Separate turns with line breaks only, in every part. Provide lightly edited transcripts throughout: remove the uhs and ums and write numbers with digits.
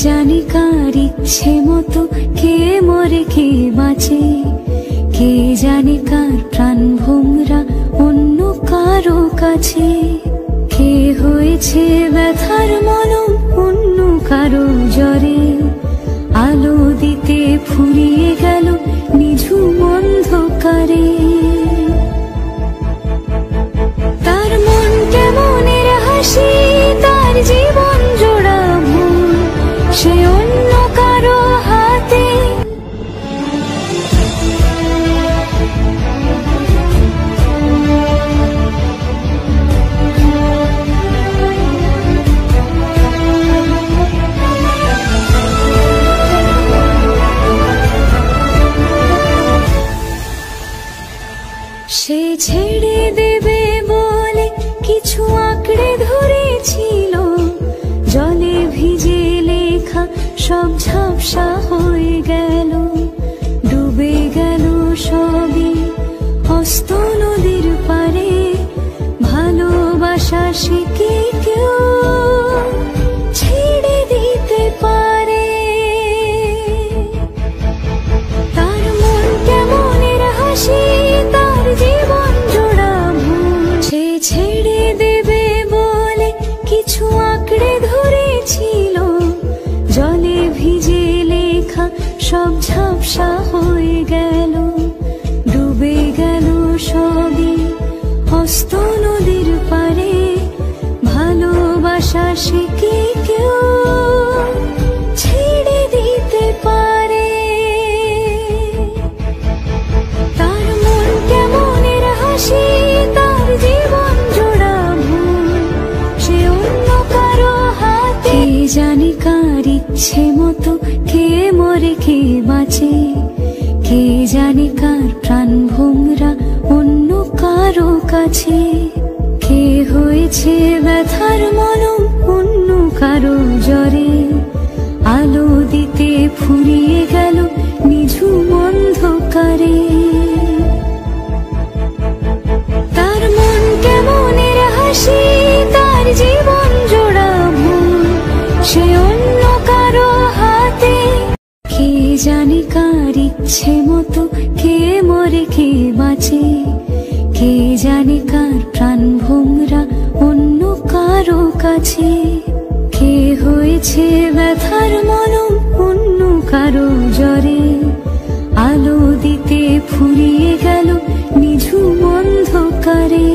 জানি কার ইচ্ছে মতো কে মরে কে বাঁচে, কে জানে কার প্রাণ ভোমরা অন্য কারো কাছে। কে হয়েছে ব্যথার মলম অন্য কারো জ্বরে, আলো দিতে ফুরিয়ে গেল নিঝুম অন্ধকারে। তার মন কেমনের হাসি, তার জীবন জোড়া ভুল, সে অন্য কারো হাতে। সে ছেড়ে দেবে বলে কিছু আঁকড়ে ধরেছিল, জলে ভিজে লেখা সব ঝাপসা হয়ে গেল। ডুবে গেল সবই হস্ত নদীর পারে, ভালোবাসা সে কি কেউ ছেড়ে দিতে পারে? তার মন কেমনের হাসি, তার জীবন জোড়া ভুল, সে ছেড়ে দেবে বলে কিছু আঁকড়ে ধরেছিল, জলে ভিজে লেখা সব ঝাপসা হয়ে গেল। ডুবে গেল সবই হস্ত নদীর পারে, ভালোবাসা সে কি কেউ ছেড়ে দিতে পারে? তার মন কেমনের হাসি, তার জীবন জোড়া ভুল, সে অন্য কারো হাতে। জানি কার ইচ্ছে মতো কে মরে কে বাঁচে, কে জানে কার প্রাণ ভোমরা অন্য কারো কাছে। কে হয়েছে ব্যথার মলম অন্য কারো জ্বরে, আলো দিতে ফুরিয়ে গেল নিঝুম অন্ধকারে। তার মন কেমনের হাসি, তার জীবন জোড়া ভুল, সে অন্য কারো হাতে। কে জানে কার ইচ্ছে মতো কে মরে কে বাঁচে, কে জানে কার প্রাণ ভোমরা অন্য কারো কাছে। কে হয়েছে ব্যথার মলম অন্য কারো জ্বরে, আলো দিতে ফুরিয়ে গেল নিঝুম অন্ধকারে।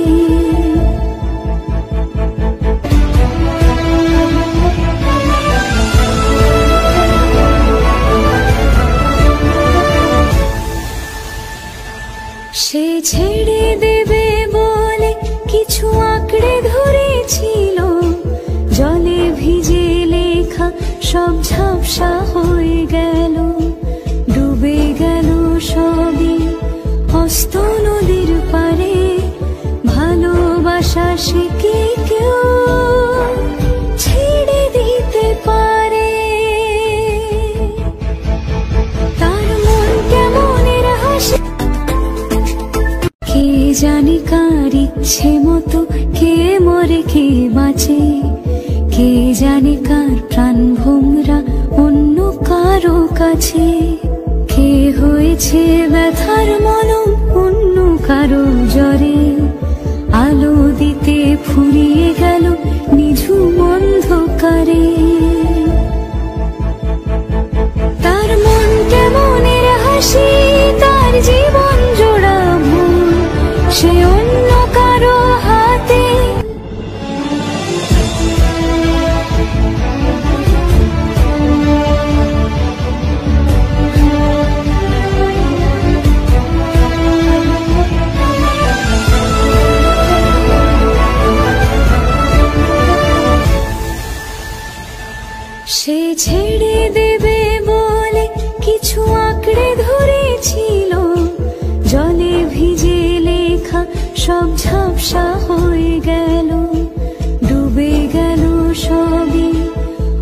সে ছেড়ে দেবে বলে কিছু আঁকড়ে ধরেছিল, জলে ভিজে লেখা সব ঝাপসা হয়ে গেল। ডুবে গেল সবই হস্ত নদীর পারে, ভালোবাসা সে কি কেউ ছেড়ে দিতে পারে? তার মন কেমনের হাসি, কে জানে কার ইচ্ছে মতো কে মরে কে বাঁচে, কে জানে কার প্রাণ ভোমরা অন্য কারো কাছে। কে হয়েছে ব্যথার মলম অন্য কারো জ্বরে, আলো দিতে ফুরিয়ে গেল নিঝুম অন্ধকারে। তার মন কেমনের হাসি, তার জীবন জোড়া ভুল, সে অন্য কারো হাতে। সে ছেড়ে দেবে বলে কিছু আঁকড়ে ধরেছিল, জলে ভিজে লেখা সব ঝাপসা হয়ে গেল। ডুবে গেল সবই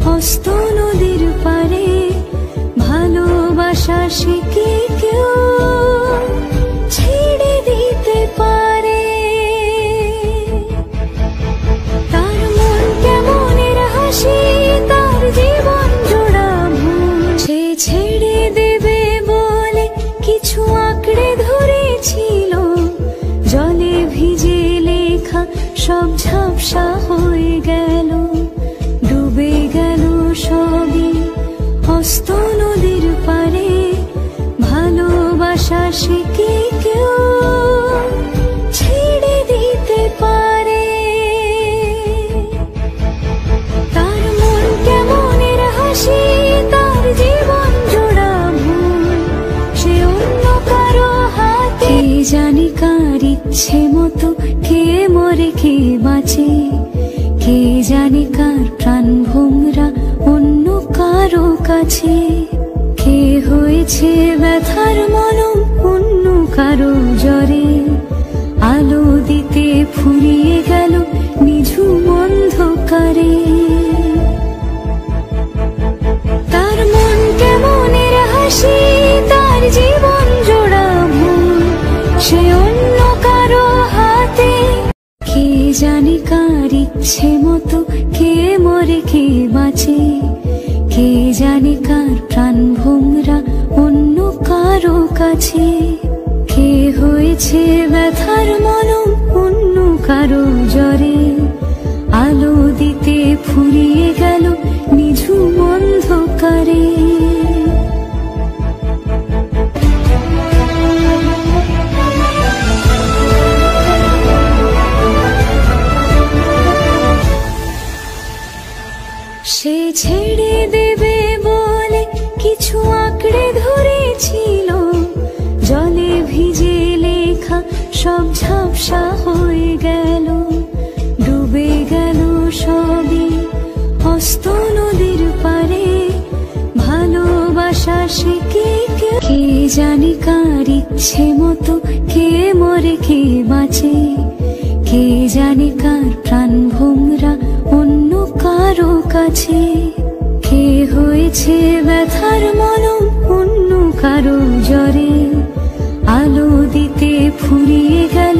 হস্ত নদীর পারে, ভালোবাসা সে কি কেউ ছেড়ে দিতে পারে? তার মন কেমনের হাসি, তার জীবন সে কি কেউ ছেড়ে দিতে পারে? তার মন কেমনের হাসি, তার জীবন জোড়া ভুল, সে অন্য কারো হাতে। কে জানি কার ইচ্ছে মতো কে মরে কে বাঁচে, কে জানে কার প্রাণ ভোমরা অন্য কারো কাছে। কে হয়েছে ব্যথার মলম অন্য কারো জ্বরে, আলো দিতে ফুরিয়ে গেল নিঝুম অন্ধকারে। তার মন কেমনের হাসি, তার জীবন জোড়া ভুল, সে অন্য কারো হাতে। কে জানে কার ইচ্ছে মতো কে মরে কে বাঁচে, কে জানে কার প্রাণ ভোমরা অন্য কারো কাছে। কে হয়েছে ব্যথার মলম অন্য কারো জ্বরে, আলো দিতে ফুরিয়ে গেল নিঝুম অন্ধকারে। সে ছেড়ে দেবে বলে কিছু আঁকড়ে ধরেছিল, জলে ভিজে লেখা সব ঝাপসা হয়ে গেল। ডুবে গেল সবই অস্ত নদীর পারে, ভালোবাসা সে কি কেউ। কে জানি কার ইচ্ছে মতো কে মরে কে বাঁচে, কে জানে কার প্রাণ ভোমরা অন্য কারো কাছে। কে হয়েছে ব্যথার মলম অন্য কারো জ্বরে, আলো দিতে ফুরিয়ে গেল